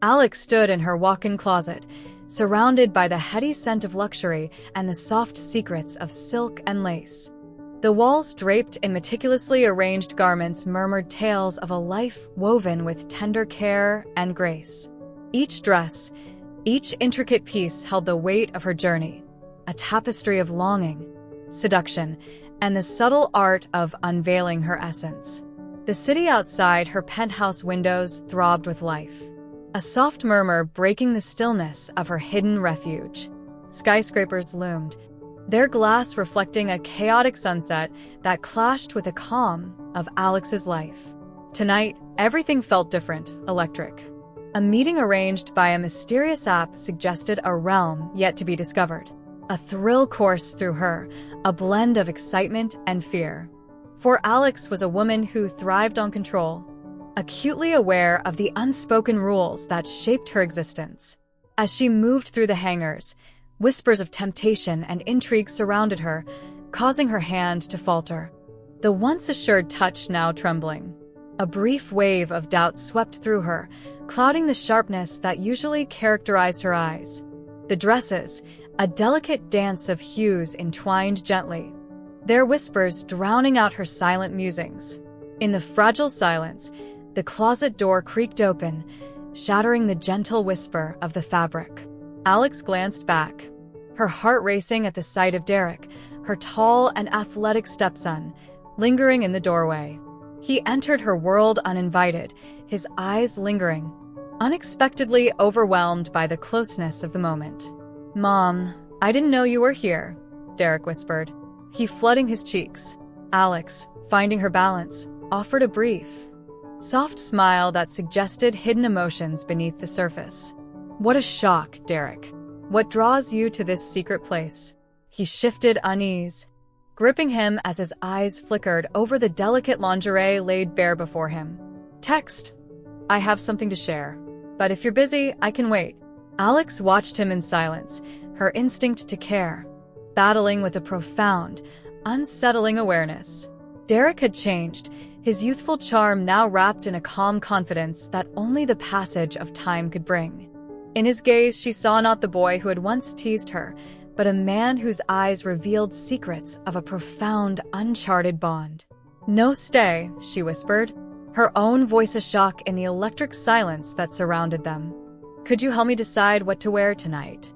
Alex stood in her walk-in closet, surrounded by the heady scent of luxury and the soft secrets of silk and lace. The walls draped in meticulously arranged garments murmured tales of a life woven with tender care and grace. Each dress, each intricate piece held the weight of her journey, a tapestry of longing, seduction, and the subtle art of unveiling her essence. The city outside her penthouse windows throbbed with life, a soft murmur breaking the stillness of her hidden refuge. Skyscrapers loomed, their glass reflecting a chaotic sunset that clashed with the calm of Alex's life. Tonight, everything felt different, electric. A meeting arranged by a mysterious app suggested a realm yet to be discovered. A thrill coursed through her, a blend of excitement and fear. For Alex was a woman who thrived on control, acutely aware of the unspoken rules that shaped her existence. As she moved through the hangars, whispers of temptation and intrigue surrounded her, causing her hand to falter. The once assured touch now trembling. A brief wave of doubt swept through her, clouding the sharpness that usually characterized her eyes. The dresses, a delicate dance of hues entwined gently, their whispers drowning out her silent musings. In the fragile silence, the closet door creaked open, shattering the gentle whisper of the fabric. Alex glanced back, her heart racing at the sight of Derek, her tall and athletic stepson, lingering in the doorway. He entered her world uninvited, his eyes lingering, unexpectedly overwhelmed by the closeness of the moment. "Mom, I didn't know you were here," Derek whispered, he flooding his cheeks. Alex, finding her balance, offered a brief, soft smile that suggested hidden emotions beneath the surface. "What a shock, Derek. What draws you to this secret place?" He shifted unease, gripping him as his eyes flickered over the delicate lingerie laid bare before him. "Text. I have something to share. But if you're busy, I can wait." Alex watched him in silence, her instinct to care, battling with a profound, unsettling awareness. Derek had changed, his youthful charm now wrapped in a calm confidence that only the passage of time could bring. In his gaze, she saw not the boy who had once teased her, but a man whose eyes revealed secrets of a profound, uncharted bond. "No stay," she whispered, her own voice a shock in the electric silence that surrounded them. "Could you help me decide what to wear tonight?"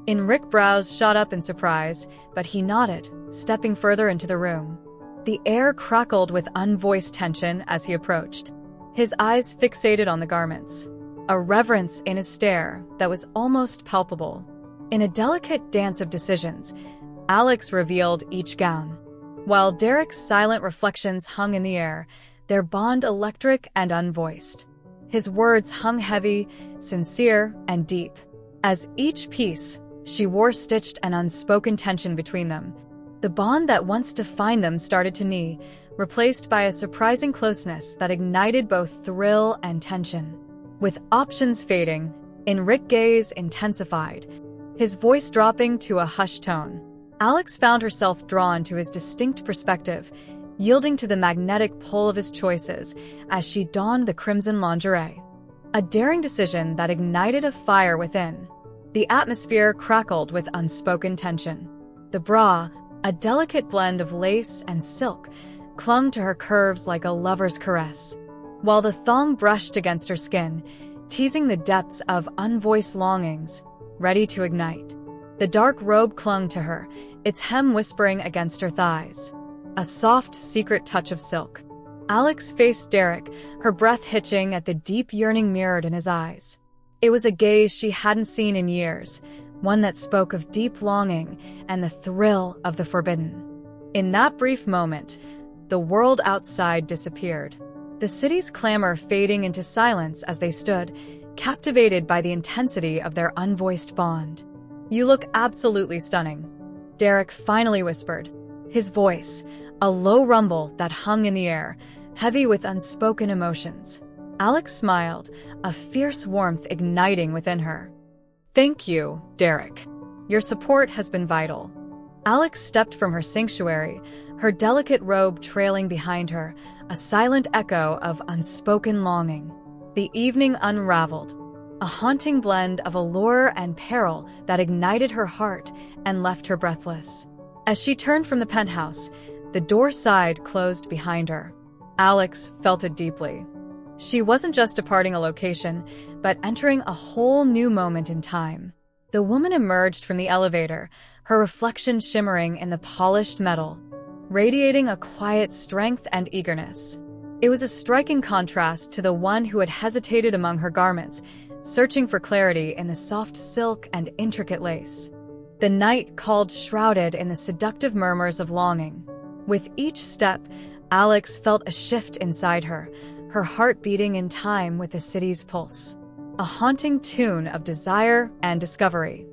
Enric's brows shot up in surprise, but he nodded, stepping further into the room. The air crackled with unvoiced tension as he approached, his eyes fixated on the garments, a reverence in his stare that was almost palpable. In a delicate dance of decisions, Alex revealed each gown, while Derek's silent reflections hung in the air, their bond electric and unvoiced. His words hung heavy, sincere, and deep. As each piece she wore stitched an unspoken tension between them. The bond that once defined them started to knee, replaced by a surprising closeness that ignited both thrill and tension. With options fading, Enric's gaze intensified, his voice dropping to a hushed tone. Alex found herself drawn to his distinct perspective, yielding to the magnetic pull of his choices as she donned the crimson lingerie. A daring decision that ignited a fire within. The atmosphere crackled with unspoken tension. The bra, a delicate blend of lace and silk, clung to her curves like a lover's caress, while the thong brushed against her skin, teasing the depths of unvoiced longings, ready to ignite. The dark robe clung to her, its hem whispering against her thighs, a soft, secret touch of silk. Alex faced Derek, her breath hitching at the deep yearning mirrored in his eyes. It was a gaze she hadn't seen in years, one that spoke of deep longing and the thrill of the forbidden. In that brief moment, the world outside disappeared, the city's clamor fading into silence as they stood, captivated by the intensity of their unvoiced bond. "You look absolutely stunning," Derek finally whispered, his voice, a low rumble that hung in the air, heavy with unspoken emotions. Alex smiled, a fierce warmth igniting within her. "Thank you, Derek. Your support has been vital." Alex stepped from her sanctuary, her delicate robe trailing behind her, a silent echo of unspoken longing. The evening unraveled, a haunting blend of allure and peril that ignited her heart and left her breathless. As she turned from the penthouse, the door side closed behind her. Alex felt it deeply. She wasn't just departing a location, but entering a whole new moment in time. The woman emerged from the elevator, her reflection shimmering in the polished metal, radiating a quiet strength and eagerness. It was a striking contrast to the one who had hesitated among her garments, searching for clarity in the soft silk and intricate lace. The night called shrouded in the seductive murmurs of longing. With each step, Alex felt a shift inside her, her heart beating in time with the city's pulse. A haunting tune of desire and discovery.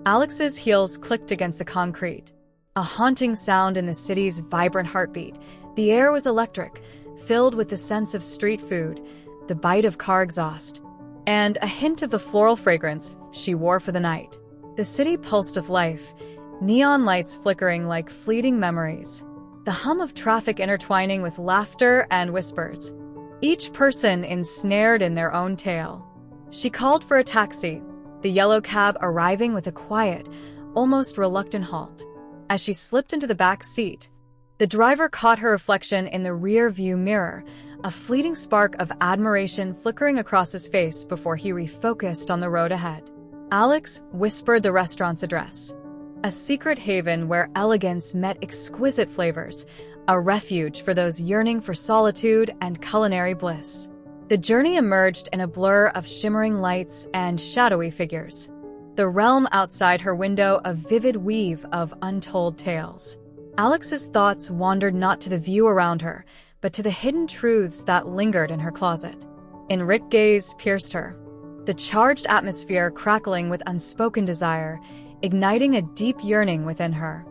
Alex's heels clicked against the concrete. A haunting sound in the city's vibrant heartbeat. The air was electric, filled with the sense of street food, the bite of car exhaust, and a hint of the floral fragrance she wore for the night. The city pulsed with life, neon lights flickering like fleeting memories, the hum of traffic intertwining with laughter and whispers, each person ensnared in their own tale. She called for a taxi, the yellow cab arriving with a quiet, almost reluctant halt. As she slipped into the back seat, the driver caught her reflection in the rear-view mirror, a fleeting spark of admiration flickering across his face before he refocused on the road ahead. Alex whispered the restaurant's address, a secret haven where elegance met exquisite flavors, a refuge for those yearning for solitude and culinary bliss. The journey emerged in a blur of shimmering lights and shadowy figures. The realm outside her window a vivid weave of untold tales. Alex's thoughts wandered not to the view around her, but to the hidden truths that lingered in her closet. Enriched gaze pierced her, the charged atmosphere crackling with unspoken desire, igniting a deep yearning within her.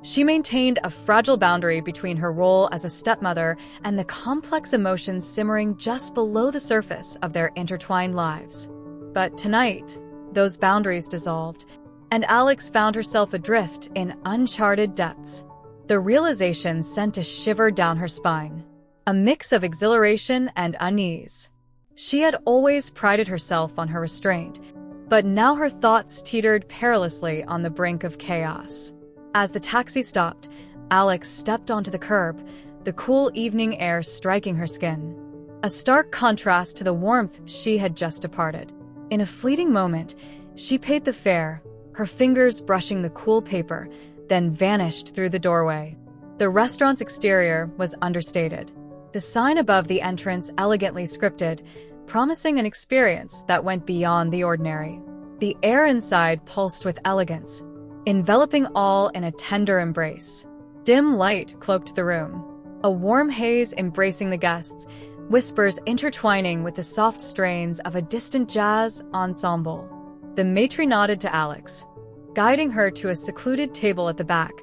She maintained a fragile boundary between her role as a stepmother and the complex emotions simmering just below the surface of their intertwined lives. But tonight, those boundaries dissolved, and Alex found herself adrift in uncharted depths. The realization sent a shiver down her spine, a mix of exhilaration and unease. She had always prided herself on her restraint, but now her thoughts teetered perilously on the brink of chaos. As the taxi stopped, Alex stepped onto the curb, the cool evening air striking her skin, a stark contrast to the warmth she had just departed. In a fleeting moment, she paid the fare, her fingers brushing the cool paper, then vanished through the doorway. The restaurant's exterior was understated, the sign above the entrance elegantly scripted, promising an experience that went beyond the ordinary. The air inside pulsed with elegance, enveloping all in a tender embrace. Dim light cloaked the room, a warm haze embracing the guests, whispers intertwining with the soft strains of a distant jazz ensemble. The maitre nodded to Alex, guiding her to a secluded table at the back,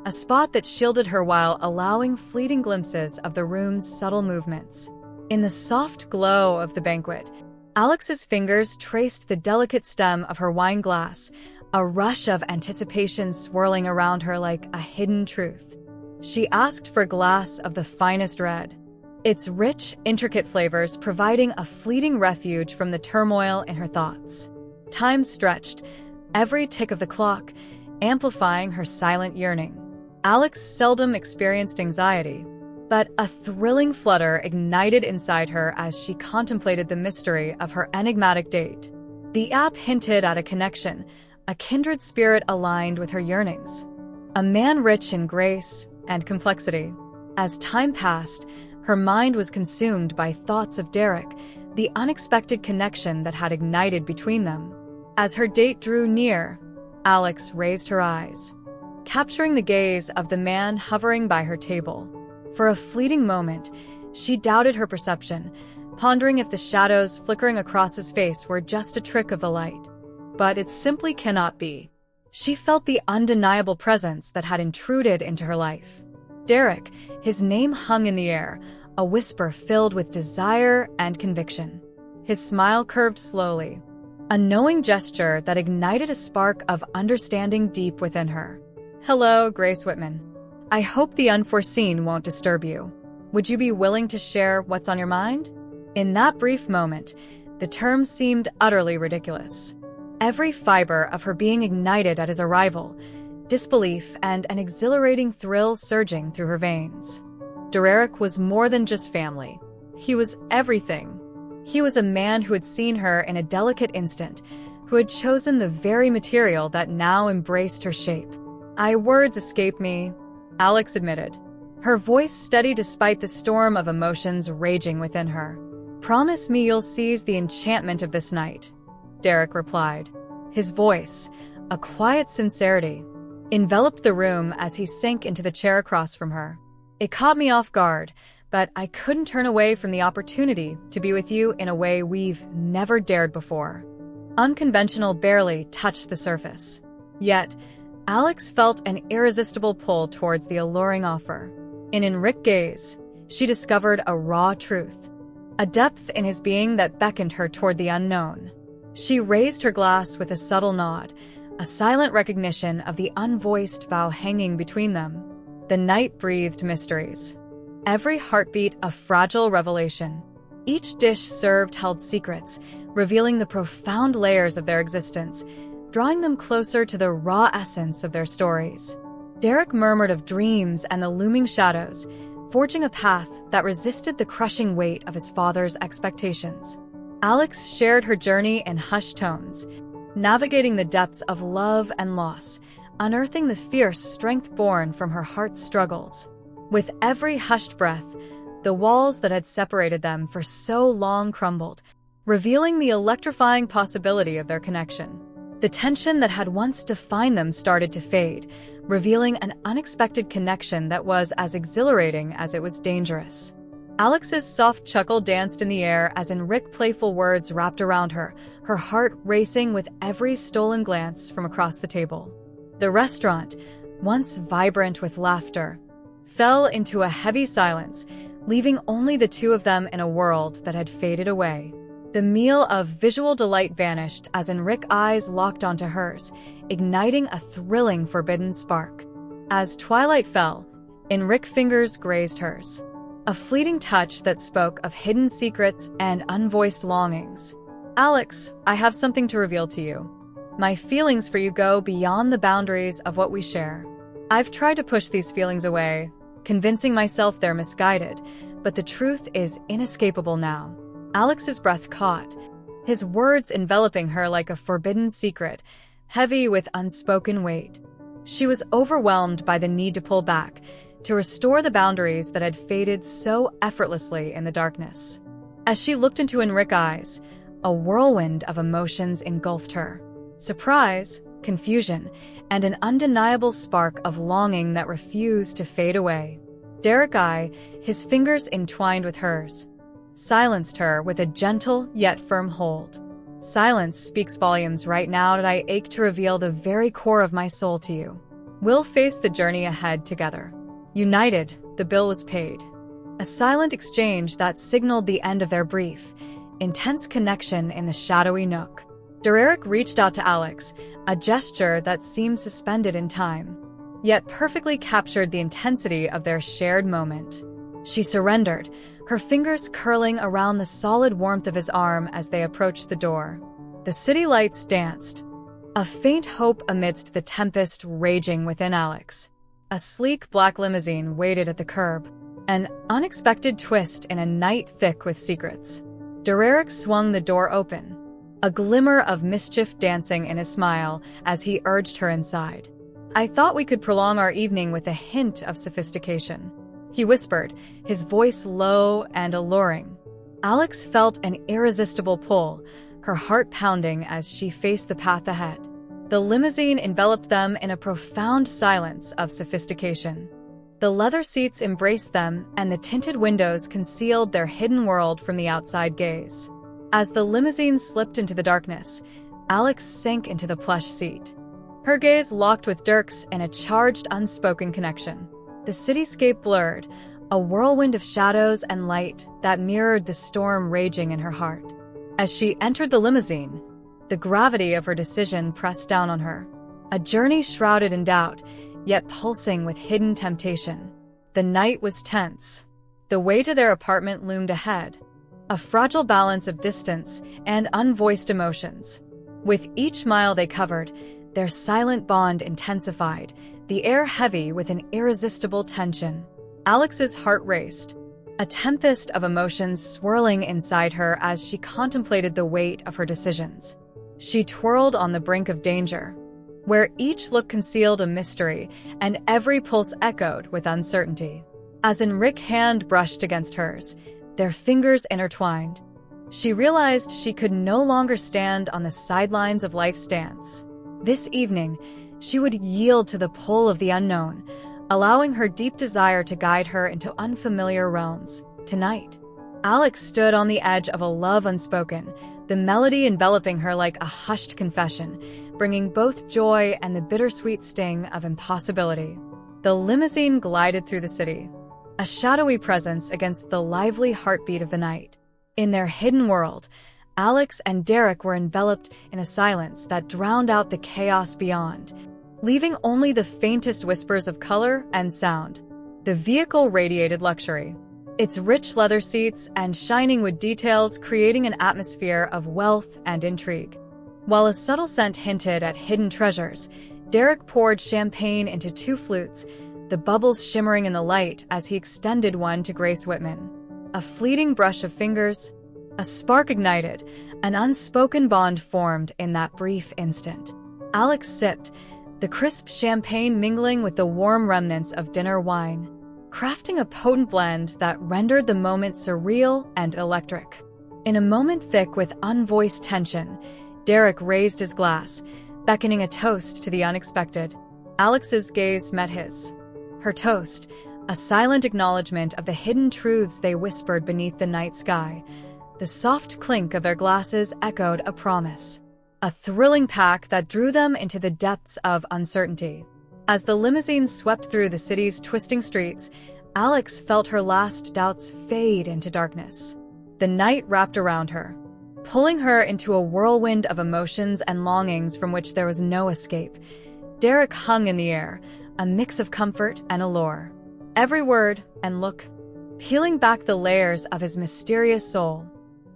a spot that shielded her while allowing fleeting glimpses of the room's subtle movements. In the soft glow of the banquet, Alex's fingers traced the delicate stem of her wine glass, a rush of anticipation swirling around her like a hidden truth. She asked for a glass of the finest red, its rich, intricate flavors providing a fleeting refuge from the turmoil in her thoughts. Time stretched, every tick of the clock amplifying her silent yearning. Alex seldom experienced anxiety, but a thrilling flutter ignited inside her as she contemplated the mystery of her enigmatic date. The app hinted at a connection, a kindred spirit aligned with her yearnings. A man rich in grace and complexity. As time passed, her mind was consumed by thoughts of Derek, the unexpected connection that had ignited between them. As her date drew near, Alex raised her eyes, capturing the gaze of the man hovering by her table. For a fleeting moment, she doubted her perception, pondering if the shadows flickering across his face were just a trick of the light. But it simply cannot be. She felt the undeniable presence that had intruded into her life. Derek, his name hung in the air, a whisper filled with desire and conviction. His smile curved slowly, a knowing gesture that ignited a spark of understanding deep within her. "Hello, Grace Whitman. I hope the unforeseen won't disturb you. Would you be willing to share what's on your mind?" In that brief moment, The term seemed utterly ridiculous. Every fiber of her being ignited at his arrival, disbelief and an exhilarating thrill surging through her veins. Derek was more than just family. He was everything. He was a man who had seen her in a delicate instant, who had chosen the very material that now embraced her shape. Words escape me, Alex admitted, her voice steady despite the storm of emotions raging within her. Promise me you'll seize the enchantment of this night, Derek replied. His voice, a quiet sincerity, enveloped the room as he sank into the chair across from her. It caught me off guard, but I couldn't turn away from the opportunity to be with you in a way we've never dared before. Unconventional barely touched the surface. Yet, Alex felt an irresistible pull towards the alluring offer. In Enric's gaze, she discovered a raw truth, a depth in his being that beckoned her toward the unknown. She raised her glass with a subtle nod, a silent recognition of the unvoiced vow hanging between them. The night breathed mysteries. Every heartbeat a fragile revelation. Each dish served held secrets, revealing the profound layers of their existence, drawing them closer to the raw essence of their stories. Derek murmured of dreams and the looming shadows, forging a path that resisted the crushing weight of his father's expectations. Alex shared her journey in hushed tones, navigating the depths of love and loss, unearthing the fierce strength born from her heart's struggles. With every hushed breath, the walls that had separated them for so long crumbled, revealing the electrifying possibility of their connection. The tension that had once defined them started to fade, revealing an unexpected connection that was as exhilarating as it was dangerous. Alex's soft chuckle danced in the air as Enric's playful words wrapped around her, her heart racing with every stolen glance from across the table. The restaurant, once vibrant with laughter, fell into a heavy silence, leaving only the two of them in a world that had faded away. The meal of visual delight vanished as Enric's eyes locked onto hers, igniting a thrilling forbidden spark. As twilight fell, Enric's fingers grazed hers, a fleeting touch that spoke of hidden secrets and unvoiced longings. Alex, I have something to reveal to you. My feelings for you go beyond the boundaries of what we share. I've tried to push these feelings away, convincing myself they're misguided, but the truth is inescapable now. Alex's breath caught, his words enveloping her like a forbidden secret, heavy with unspoken weight. She was overwhelmed by the need to pull back, to restore the boundaries that had faded so effortlessly in the darkness. As she looked into Enric's eyes, a whirlwind of emotions engulfed her. Surprise, confusion, and an undeniable spark of longing that refused to fade away. Derek's eye, his fingers entwined with hers, silenced her with a gentle yet firm hold. Silence speaks volumes right now that I ache to reveal the very core of my soul to you. We'll face the journey ahead together. United, the bill was paid. A silent exchange that signaled the end of their brief, intense connection in the shadowy nook. Derek reached out to Alex, a gesture that seemed suspended in time, yet perfectly captured the intensity of their shared moment. She surrendered, her fingers curling around the solid warmth of his arm as they approached the door. The city lights danced, a faint hope amidst the tempest raging within Alex. A sleek black limousine waited at the curb, an unexpected twist in a night thick with secrets. Derek swung the door open, a glimmer of mischief dancing in his smile as he urged her inside. I thought we could prolong our evening with a hint of sophistication, he whispered, his voice low and alluring. Alex felt an irresistible pull, her heart pounding as she faced the path ahead. The limousine enveloped them in a profound silence of sophistication. The leather seats embraced them, and the tinted windows concealed their hidden world from the outside gaze. As the limousine slipped into the darkness, Alex sank into the plush seat. Her gaze locked with Dirk's in a charged, unspoken connection. The cityscape blurred, a whirlwind of shadows and light that mirrored the storm raging in her heart. As she entered the limousine, the gravity of her decision pressed down on her. A journey shrouded in doubt, yet pulsing with hidden temptation. The night was tense. The way to their apartment loomed ahead, a fragile balance of distance and unvoiced emotions. With each mile they covered, their silent bond intensified, the air heavy with an irresistible tension. Alex's heart raced, a tempest of emotions swirling inside her as she contemplated the weight of her decisions. She twirled on the brink of danger, where each look concealed a mystery and every pulse echoed with uncertainty. As Enric's hand brushed against hers, their fingers intertwined. She realized she could no longer stand on the sidelines of life's dance. This evening, she would yield to the pull of the unknown, allowing her deep desire to guide her into unfamiliar realms. Tonight, Alex stood on the edge of a love unspoken, the melody enveloping her like a hushed confession, bringing both joy and the bittersweet sting of impossibility. The limousine glided through the city, a shadowy presence against the lively heartbeat of the night. In their hidden world, Alex and Derek were enveloped in a silence that drowned out the chaos beyond, leaving only the faintest whispers of color and sound. The vehicle radiated luxury, its rich leather seats and shining wood details creating an atmosphere of wealth and intrigue. While a subtle scent hinted at hidden treasures, Derek poured champagne into 2 flutes, the bubbles shimmering in the light as he extended one to Grace Whitman. A fleeting brush of fingers, a spark ignited, an unspoken bond formed in that brief instant. Alex sipped, the crisp champagne mingling with the warm remnants of dinner wine, crafting a potent blend that rendered the moment surreal and electric. In a moment thick with unvoiced tension, Derek raised his glass, beckoning a toast to the unexpected. Alex's gaze met his. Her toast, a silent acknowledgement of the hidden truths they whispered beneath the night sky. The soft clink of their glasses echoed a promise, a thrilling pact that drew them into the depths of uncertainty. As the limousine swept through the city's twisting streets, Alex felt her last doubts fade into darkness. The night wrapped around her, pulling her into a whirlwind of emotions and longings from which there was no escape. Derek hung in the air, a mix of comfort and allure. Every word and look, peeling back the layers of his mysterious soul.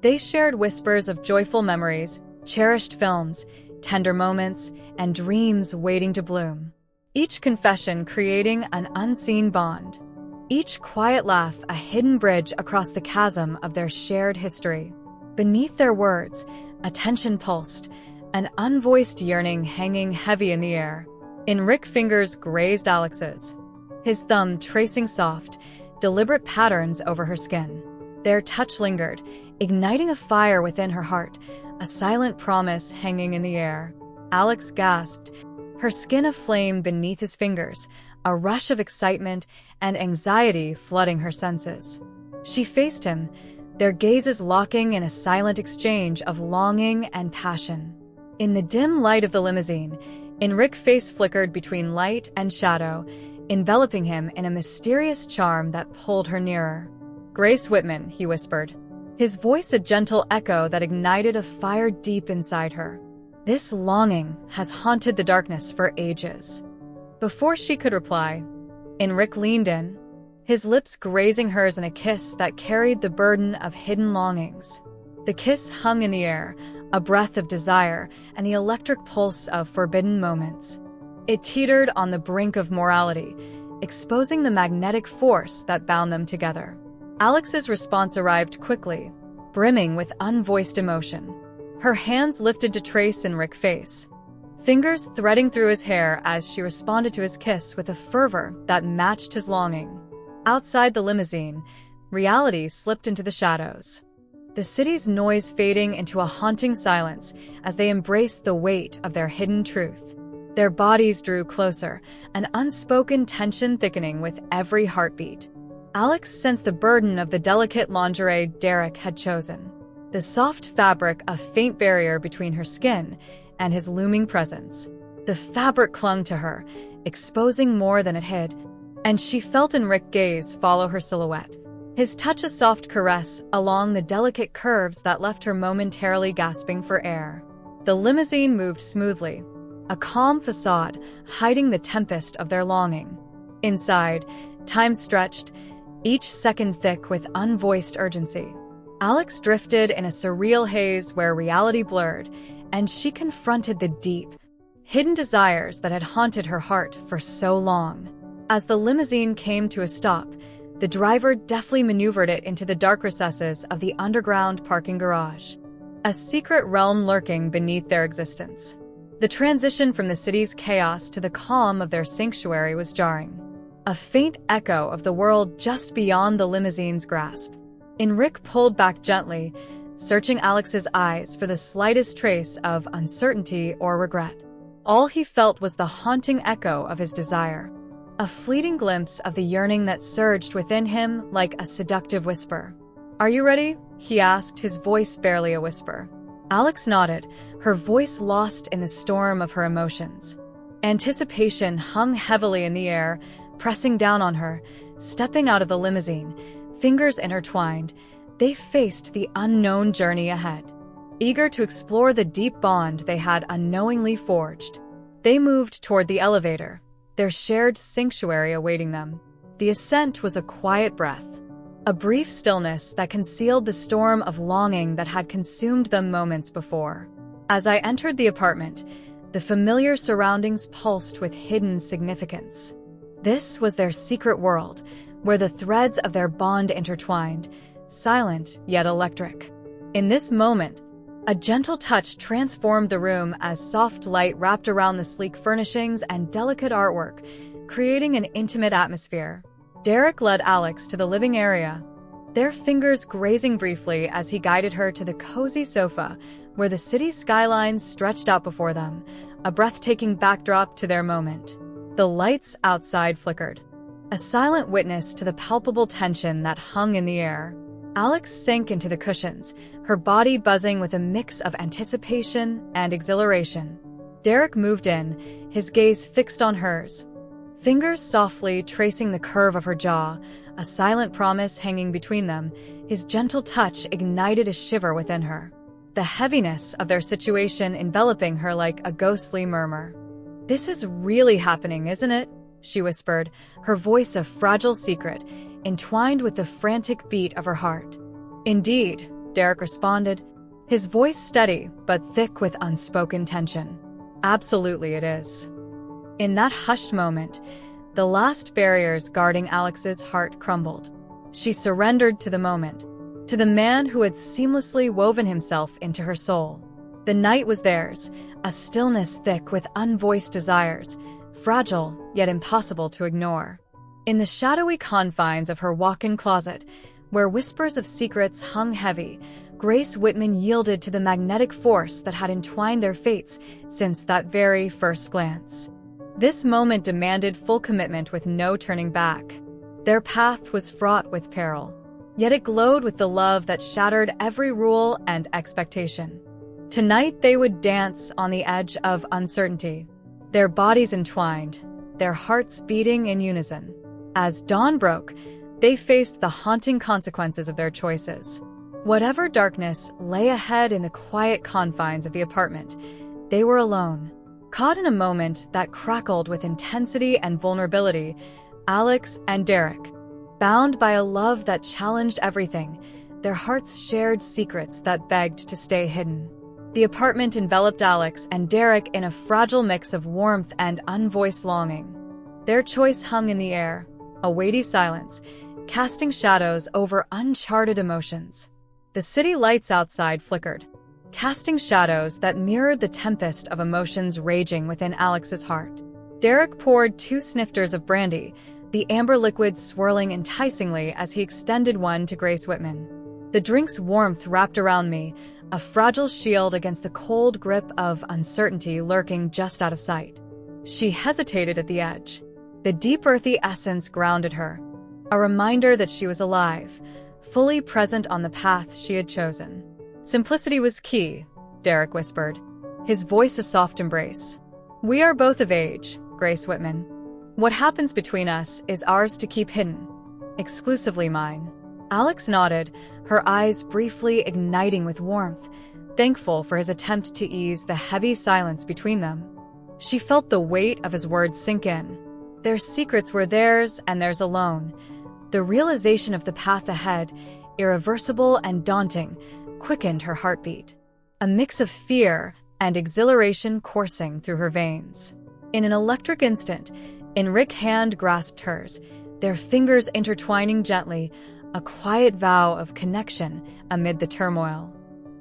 They shared whispers of joyful memories, cherished films, tender moments, and dreams waiting to bloom. Each confession creating an unseen bond. Each quiet laugh a hidden bridge across the chasm of their shared history. Beneath their words, a tension pulsed, an unvoiced yearning hanging heavy in the air. Enric's fingers grazed Alex's, his thumb tracing soft, deliberate patterns over her skin. Their touch lingered, igniting a fire within her heart, a silent promise hanging in the air. Alex gasped, her skin aflame beneath his fingers, a rush of excitement and anxiety flooding her senses. She faced him, their gazes locking in a silent exchange of longing and passion. In the dim light of the limousine, Enric's face flickered between light and shadow, enveloping him in a mysterious charm that pulled her nearer. "Grace Whitman," he whispered, his voice a gentle echo that ignited a fire deep inside her. "This longing has haunted the darkness for ages." Before she could reply, Enric leaned in, his lips grazing hers in a kiss that carried the burden of hidden longings. The kiss hung in the air, a breath of desire and the electric pulse of forbidden moments. It teetered on the brink of morality, exposing the magnetic force that bound them together. Alex's response arrived quickly, brimming with unvoiced emotion. Her hands lifted to trace Enric's face, fingers threading through his hair as she responded to his kiss with a fervor that matched his longing. Outside the limousine, reality slipped into the shadows, the city's noise fading into a haunting silence as they embraced the weight of their hidden truth. Their bodies drew closer, an unspoken tension thickening with every heartbeat. Alex sensed the burden of the delicate lingerie Derek had chosen, the soft fabric a faint barrier between her skin and his looming presence. The fabric clung to her, exposing more than it hid, and she felt Enric's gaze follow her silhouette, his touch a soft caress along the delicate curves that left her momentarily gasping for air. The limousine moved smoothly, a calm facade hiding the tempest of their longing. Inside, time stretched, each second thick with unvoiced urgency. Alex drifted in a surreal haze where reality blurred, and she confronted the deep, hidden desires that had haunted her heart for so long. As the limousine came to a stop, the driver deftly maneuvered it into the dark recesses of the underground parking garage, a secret realm lurking beneath their existence. The transition from the city's chaos to the calm of their sanctuary was jarring, a faint echo of the world just beyond the limousine's grasp. Enric pulled back gently, searching Alex's eyes for the slightest trace of uncertainty or regret. All he felt was the haunting echo of his desire, a fleeting glimpse of the yearning that surged within him like a seductive whisper. "Are you ready?" he asked, his voice barely a whisper. Alex nodded, her voice lost in the storm of her emotions. Anticipation hung heavily in the air, pressing down on her. Stepping out of the limousine, fingers intertwined, they faced the unknown journey ahead. Eager to explore the deep bond they had unknowingly forged, they moved toward the elevator, their shared sanctuary awaiting them. The ascent was a quiet breath, a brief stillness that concealed the storm of longing that had consumed them moments before. As I entered the apartment, the familiar surroundings pulsed with hidden significance. This was their secret world, where the threads of their bond intertwined, silent yet electric. In this moment, a gentle touch transformed the room as soft light wrapped around the sleek furnishings and delicate artwork, creating an intimate atmosphere. Derek led Alex to the living area, their fingers grazing briefly as he guided her to the cozy sofa where the city skyline stretched out before them, a breathtaking backdrop to their moment. The lights outside flickered, a silent witness to the palpable tension that hung in the air. Alex sank into the cushions, her body buzzing with a mix of anticipation and exhilaration. Derek moved in, his gaze fixed on hers, fingers softly tracing the curve of her jaw, a silent promise hanging between them. His gentle touch ignited a shiver within her, the heaviness of their situation enveloping her like a ghostly murmur. "This is really happening, isn't it?" she whispered, her voice a fragile secret, entwined with the frantic beat of her heart. "Indeed," Derek responded, his voice steady but thick with unspoken tension. "Absolutely it is." In that hushed moment, the last barriers guarding Alex's heart crumbled. She surrendered to the moment, to the man who had seamlessly woven himself into her soul. The night was theirs, a stillness thick with unvoiced desires, fragile yet impossible to ignore. In the shadowy confines of her walk-in closet, where whispers of secrets hung heavy, Grace Whitman yielded to the magnetic force that had entwined their fates since that very first glance. This moment demanded full commitment with no turning back. Their path was fraught with peril, yet it glowed with the love that shattered every rule and expectation. Tonight they would dance on the edge of uncertainty, their bodies entwined, their hearts beating in unison. As dawn broke, they faced the haunting consequences of their choices. Whatever darkness lay ahead in the quiet confines of the apartment, they were alone. Caught in a moment that crackled with intensity and vulnerability, Alex and Derek, bound by a love that challenged everything, their hearts shared secrets that begged to stay hidden. The apartment enveloped Alex and Derek in a fragile mix of warmth and unvoiced longing. Their choice hung in the air, a weighty silence, casting shadows over uncharted emotions. The city lights outside flickered, casting shadows that mirrored the tempest of emotions raging within Alex's heart. Derek poured 2 snifters of brandy, the amber liquid swirling enticingly as he extended one to Grace Whitman. The drink's warmth wrapped around me, a fragile shield against the cold grip of uncertainty lurking just out of sight. She hesitated at the edge. The deep earthy essence grounded her, a reminder that she was alive, fully present on the path she had chosen. "Simplicity was key," Derek whispered, his voice a soft embrace. "We are both of age, Grace Whitman. What happens between us is ours to keep hidden, exclusively mine." Alex nodded, her eyes briefly igniting with warmth, thankful for his attempt to ease the heavy silence between them. She felt the weight of his words sink in. Their secrets were theirs and theirs alone. The realization of the path ahead, irreversible and daunting, quickened her heartbeat. A mix of fear and exhilaration coursing through her veins. In an electric instant, Enric's hand grasped hers, their fingers intertwining gently, a quiet vow of connection amid the turmoil.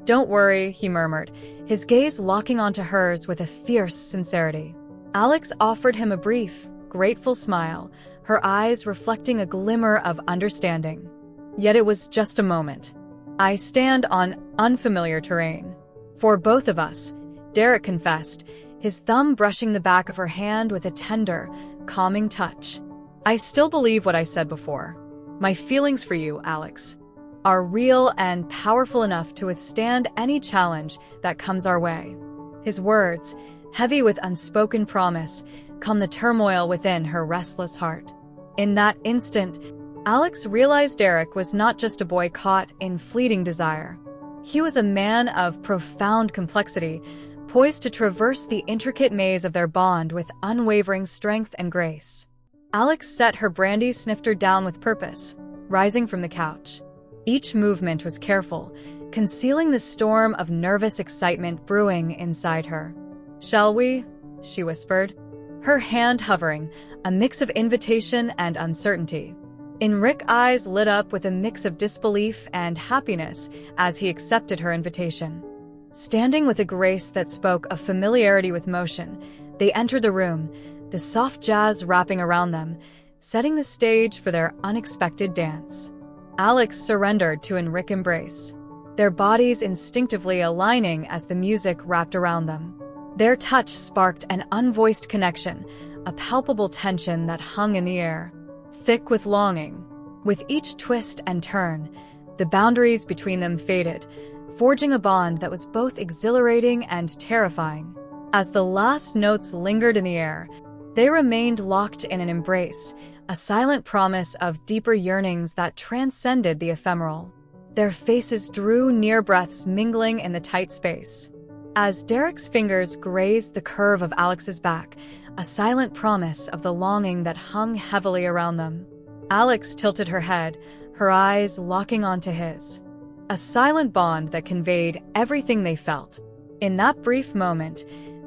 "Don't worry," he murmured, his gaze locking onto hers with a fierce sincerity. Alex offered him a brief, grateful smile, her eyes reflecting a glimmer of understanding. Yet it was just a moment. "I stand on unfamiliar terrain." "For both of us," Derek confessed, his thumb brushing the back of her hand with a tender, calming touch. "I still believe what I said before. My feelings for you, Alex, are real and powerful enough to withstand any challenge that comes our way." His words, heavy with unspoken promise, calmed the turmoil within her restless heart. In that instant, Alex realized Derek was not just a boy caught in fleeting desire. He was a man of profound complexity, poised to traverse the intricate maze of their bond with unwavering strength and grace. Alex set her brandy snifter down with purpose, rising from the couch. Each movement was careful, concealing the storm of nervous excitement brewing inside her. "Shall we?" she whispered, her hand hovering, a mix of invitation and uncertainty. Enric's eyes lit up with a mix of disbelief and happiness as he accepted her invitation. Standing with a grace that spoke of familiarity with motion, they entered the room, the soft jazz wrapping around them, setting the stage for their unexpected dance. Alex surrendered to Enric's embrace, their bodies instinctively aligning as the music wrapped around them. Their touch sparked an unvoiced connection, a palpable tension that hung in the air, thick with longing. With each twist and turn, the boundaries between them faded, forging a bond that was both exhilarating and terrifying. As the last notes lingered in the air, they remained locked in an embrace, a silent promise of deeper yearnings that transcended the ephemeral. Their faces drew near, breaths mingling in the tight space. As Derek's fingers grazed the curve of Alex's back, a silent promise of the longing that hung heavily around them. Alex tilted her head, her eyes locking onto his. A silent bond that conveyed everything they felt. In that brief moment,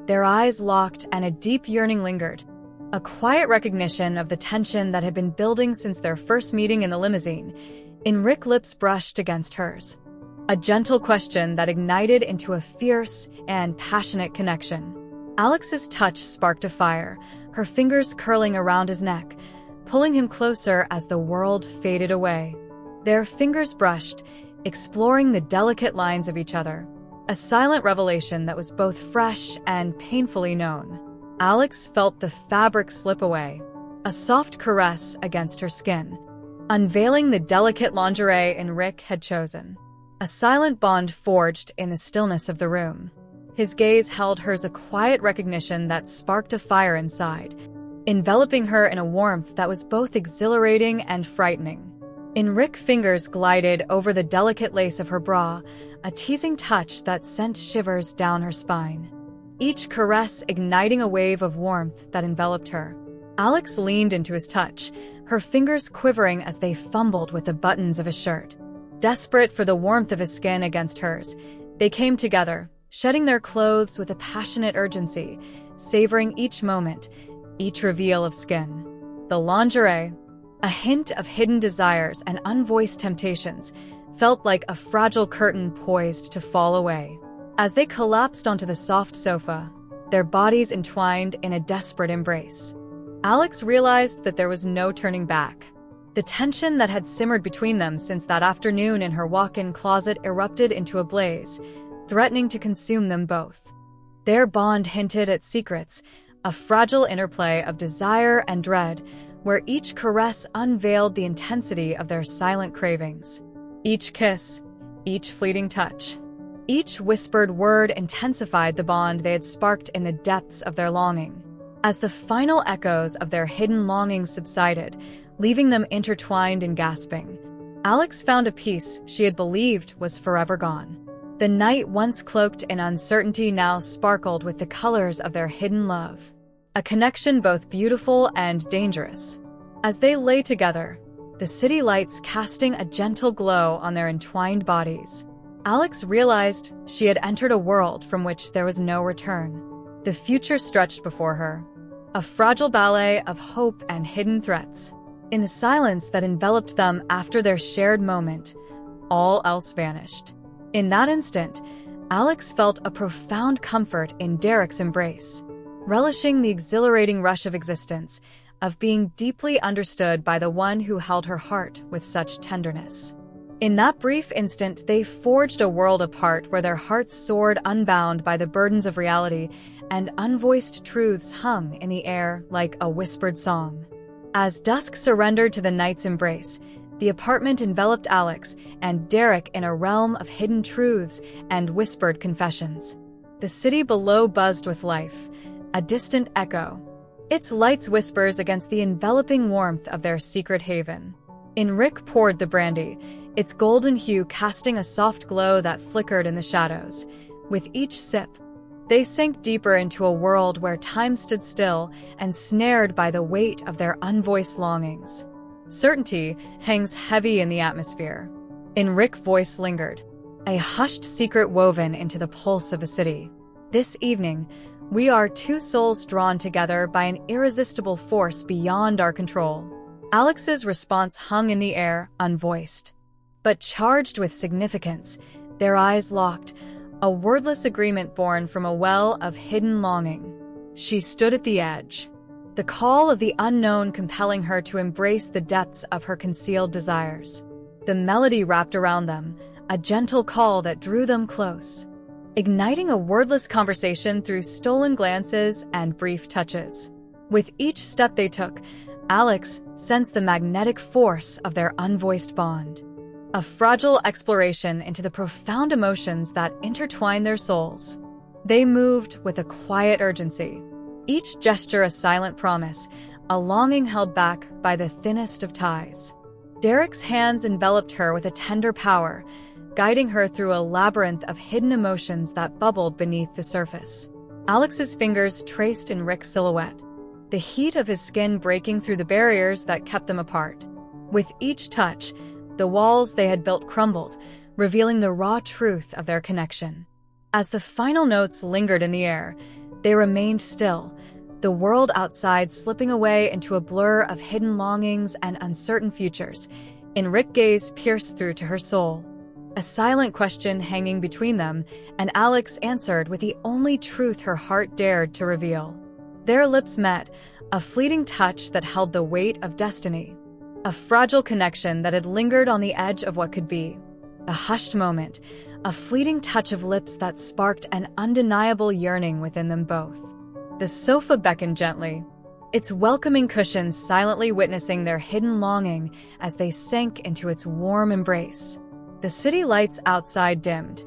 their eyes locked and a deep yearning lingered, a quiet recognition of the tension that had been building since their first meeting in the limousine. Enric's lips brushed against hers, a gentle question that ignited into a fierce and passionate connection. Alex's touch sparked a fire, her fingers curling around his neck, pulling him closer as the world faded away. Their fingers brushed, exploring the delicate lines of each other, a silent revelation that was both fresh and painfully known. Alex felt the fabric slip away, a soft caress against her skin, unveiling the delicate lingerie Enric had chosen. A silent bond forged in the stillness of the room. His gaze held hers, a quiet recognition that sparked a fire inside, enveloping her in a warmth that was both exhilarating and frightening. Enric's fingers glided over the delicate lace of her bra, a teasing touch that sent shivers down her spine, each caress igniting a wave of warmth that enveloped her. Alex leaned into his touch, her fingers quivering as they fumbled with the buttons of his shirt. Desperate for the warmth of his skin against hers, they came together, shedding their clothes with a passionate urgency, savoring each moment, each reveal of skin. The lingerie, a hint of hidden desires and unvoiced temptations, felt like a fragile curtain poised to fall away. As they collapsed onto the soft sofa, their bodies entwined in a desperate embrace, Alex realized that there was no turning back. The tension that had simmered between them since that afternoon in her walk-in closet erupted into a blaze, threatening to consume them both. Their bond hinted at secrets, a fragile interplay of desire and dread, where each caress unveiled the intensity of their silent cravings. Each kiss, each fleeting touch, each whispered word intensified the bond they had sparked in the depths of their longing. As the final echoes of their hidden longings subsided, leaving them intertwined and gasping, Alex found a peace she had believed was forever gone. The night once cloaked in uncertainty now sparkled with the colors of their hidden love, a connection both beautiful and dangerous. As they lay together, the city lights casting a gentle glow on their entwined bodies. Alex realized she had entered a world from which there was no return. The future stretched before her, a fragile ballet of hope and hidden threats. In the silence that enveloped them after their shared moment, all else vanished. In that instant, Alex felt a profound comfort in Derek's embrace, relishing the exhilarating rush of existence, of being deeply understood by the one who held her heart with such tenderness. In that brief instant, they forged a world apart where their hearts soared unbound by the burdens of reality, and unvoiced truths hung in the air like a whispered song. As dusk surrendered to the night's embrace, the apartment enveloped Alex and Derek in a realm of hidden truths and whispered confessions. The city below buzzed with life, a distant echo, its lights whispers against the enveloping warmth of their secret haven. Enric poured the brandy, its golden hue casting a soft glow that flickered in the shadows. With each sip, they sank deeper into a world where time stood still, ensnared by the weight of their unvoiced longings. Certainty hangs heavy in the atmosphere. Enric's voice lingered, a hushed secret woven into the pulse of a city. This evening, we are two souls drawn together by an irresistible force beyond our control. Alex's response hung in the air, unvoiced, but charged with significance. Their eyes locked, a wordless agreement born from a well of hidden longing. She stood at the edge, the call of the unknown compelling her to embrace the depths of her concealed desires. The melody wrapped around them, a gentle call that drew them close, igniting a wordless conversation through stolen glances and brief touches. With each step they took, Alex sensed the magnetic force of their unvoiced bond, a fragile exploration into the profound emotions that intertwine their souls. They moved with a quiet urgency, each gesture a silent promise, a longing held back by the thinnest of ties. Derek's hands enveloped her with a tender power, guiding her through a labyrinth of hidden emotions that bubbled beneath the surface. Alex's fingers traced Enric's silhouette, the heat of his skin breaking through the barriers that kept them apart. With each touch, the walls they had built crumbled, revealing the raw truth of their connection. As the final notes lingered in the air, they remained still, the world outside slipping away into a blur of hidden longings and uncertain futures. Enric's gaze pierced through to her soul, a silent question hanging between them, and Alex answered with the only truth her heart dared to reveal. Their lips met, a fleeting touch that held the weight of destiny, a fragile connection that had lingered on the edge of what could be. A hushed moment, a fleeting touch of lips that sparked an undeniable yearning within them both. The sofa beckoned gently, its welcoming cushions silently witnessing their hidden longing as they sank into its warm embrace. The city lights outside dimmed,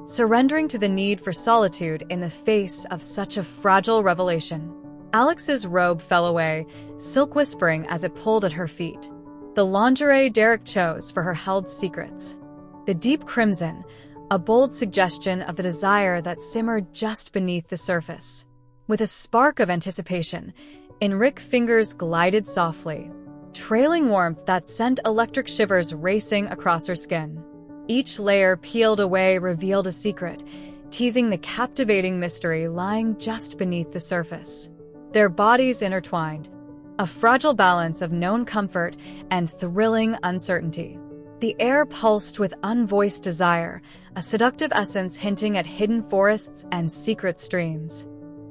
surrendering to the need for solitude in the face of such a fragile revelation. Alex's robe fell away, silk whispering as it pulled at her feet. The lingerie Derek chose for her held secrets. The deep crimson, a bold suggestion of the desire that simmered just beneath the surface. With a spark of anticipation, Enric's fingers glided softly, trailing warmth that sent electric shivers racing across her skin. Each layer peeled away revealed a secret, teasing the captivating mystery lying just beneath the surface. Their bodies intertwined, a fragile balance of known comfort and thrilling uncertainty. The air pulsed with unvoiced desire, a seductive essence hinting at hidden forests and secret streams.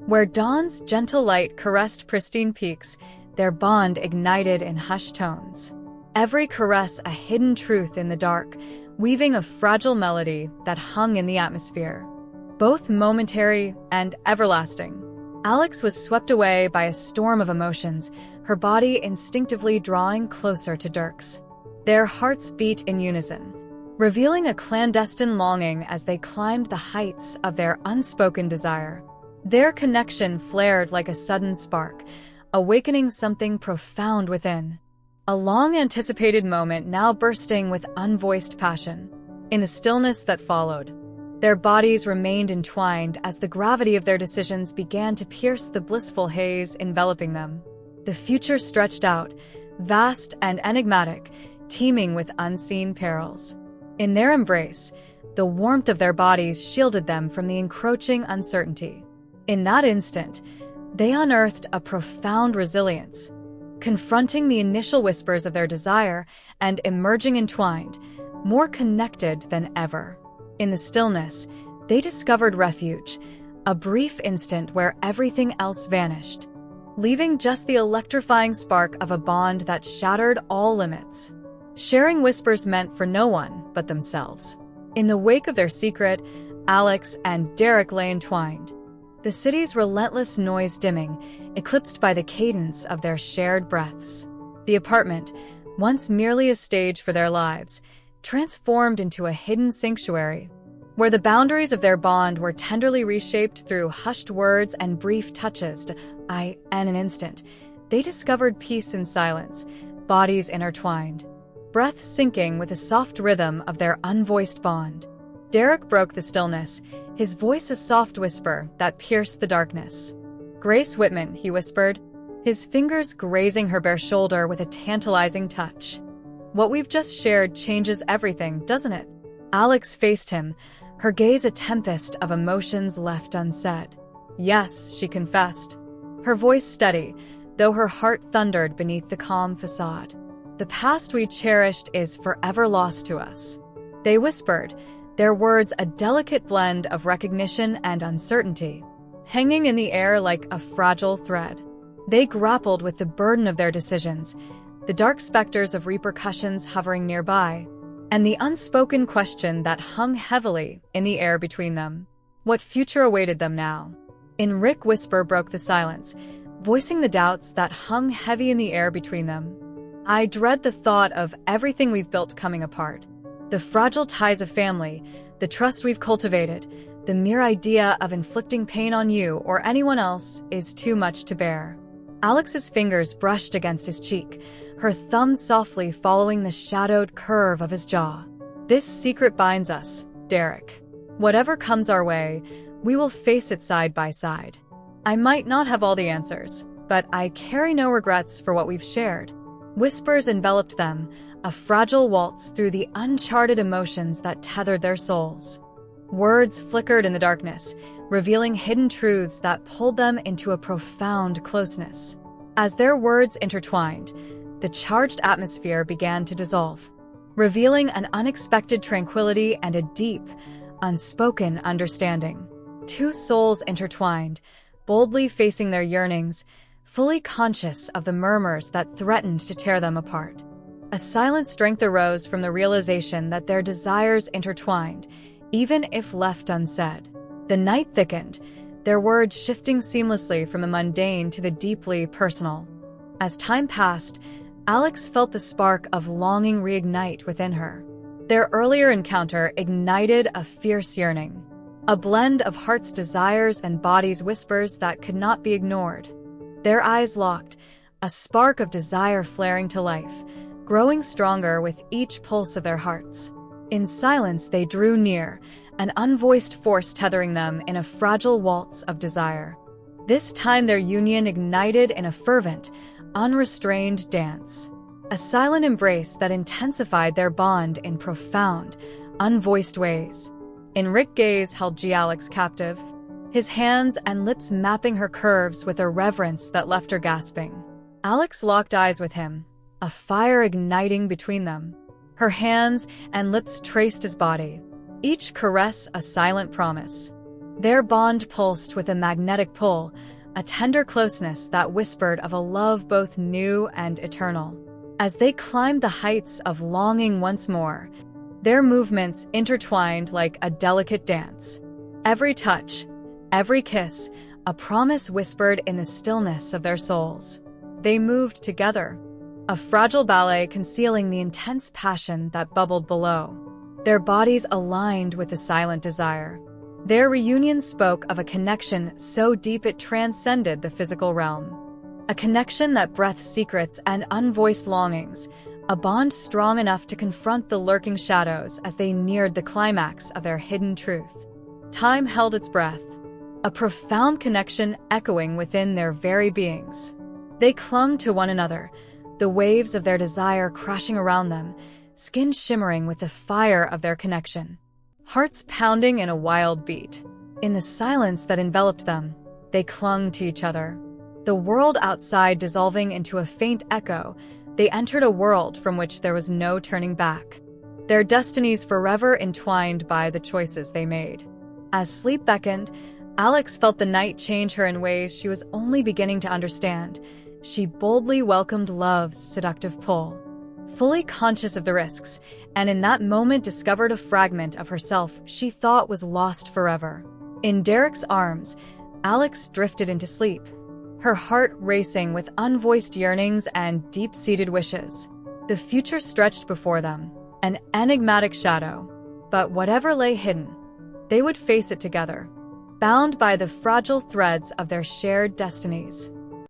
Where dawn's gentle light caressed pristine peaks, their bond ignited in hushed tones. Every caress a hidden truth in the dark, weaving a fragile melody that hung in the atmosphere. Both momentary and everlasting. Alex was swept away by a storm of emotions, her body instinctively drawing closer to Dirk's. Their hearts beat in unison, revealing a clandestine longing as they climbed the heights of their unspoken desire. Their connection flared like a sudden spark, awakening something profound within. A long-anticipated moment now bursting with unvoiced passion. In the stillness that followed, their bodies remained entwined as the gravity of their decisions began to pierce the blissful haze enveloping them. The future stretched out, vast and enigmatic, teeming with unseen perils. In their embrace, the warmth of their bodies shielded them from the encroaching uncertainty. In that instant, they unearthed a profound resilience, confronting the initial whispers of their desire and emerging entwined, more connected than ever. In the stillness, they discovered refuge, a brief instant where everything else vanished, leaving just the electrifying spark of a bond that shattered all limits. Sharing whispers meant for no one but themselves. In the wake of their secret, Alex and Derek lay entwined, the city's relentless noise dimming, eclipsed by the cadence of their shared breaths. The apartment, once merely a stage for their lives, transformed into a hidden sanctuary, where the boundaries of their bond were tenderly reshaped through hushed words and brief touches. In an instant, they discovered peace in silence, bodies intertwined, breath syncing with the soft rhythm of their unvoiced bond. Derek broke the stillness, his voice a soft whisper that pierced the darkness. "Grace Whitman," he whispered, his fingers grazing her bare shoulder with a tantalizing touch. "What we've just shared changes everything, doesn't it?" Alex faced him, her gaze a tempest of emotions left unsaid. "Yes," she confessed, her voice steady, though her heart thundered beneath the calm facade. "The past we cherished is forever lost to us." They whispered, their words a delicate blend of recognition and uncertainty, hanging in the air like a fragile thread. They grappled with the burden of their decisions, the dark specters of repercussions hovering nearby, and the unspoken question that hung heavily in the air between them. What future awaited them now? Rick whisper broke the silence, voicing the doubts that hung heavy in the air between them. "I dread the thought of everything we've built coming apart. The fragile ties of family, the trust we've cultivated, the mere idea of inflicting pain on you or anyone else is too much to bear." Alex's fingers brushed against his cheek, her thumb softly following the shadowed curve of his jaw. "This secret binds us, Derek. Whatever comes our way, we will face it side by side. I might not have all the answers, but I carry no regrets for what we've shared." Whispers enveloped them, a fragile waltz through the uncharted emotions that tethered their souls. Words flickered in the darkness, revealing hidden truths that pulled them into a profound closeness. As their words intertwined, the charged atmosphere began to dissolve, revealing an unexpected tranquility and a deep, unspoken understanding. Two souls intertwined, boldly facing their yearnings, fully conscious of the murmurs that threatened to tear them apart. A silent strength arose from the realization that their desires intertwined, even if left unsaid. The night thickened, their words shifting seamlessly from the mundane to the deeply personal. As time passed, Alex felt the spark of longing reignite within her. Their earlier encounter ignited a fierce yearning, a blend of heart's desires and body's whispers that could not be ignored. Their eyes locked, a spark of desire flaring to life, growing stronger with each pulse of their hearts. In silence they drew near, an unvoiced force tethering them in a fragile waltz of desire. This time their union ignited in a fervent, unrestrained dance. A silent embrace that intensified their bond in profound, unvoiced ways. Rick's gaze held Alex captive, his hands and lips mapping her curves with a reverence that left her gasping. Alex locked eyes with him, a fire igniting between them. Her hands and lips traced his body, each caress a silent promise. Their bond pulsed with a magnetic pull, a tender closeness that whispered of a love both new and eternal. As they climbed the heights of longing once more, their movements intertwined like a delicate dance. Every touch, every kiss, a promise whispered in the stillness of their souls. They moved together, a fragile ballet concealing the intense passion that bubbled below. Their bodies aligned with the silent desire. Their reunion spoke of a connection so deep it transcended the physical realm. A connection that breathed secrets and unvoiced longings, a bond strong enough to confront the lurking shadows as they neared the climax of their hidden truth. Time held its breath, a profound connection echoing within their very beings. They clung to one another, the waves of their desire crashing around them, skin shimmering with the fire of their connection. Hearts pounding in a wild beat. In the silence that enveloped them, they clung to each other. The world outside dissolving into a faint echo, they entered a world from which there was no turning back. Their destinies forever entwined by the choices they made. As sleep beckoned, Alex felt the night change her in ways she was only beginning to understand. She boldly welcomed love's seductive pull, fully conscious of the risks, and in that moment discovered a fragment of herself she thought was lost forever. In Derek's arms, Alex drifted into sleep, her heart racing with unvoiced yearnings and deep-seated wishes. The future stretched before them, an enigmatic shadow. But whatever lay hidden, they would face it together, bound by the fragile threads of their shared destinies.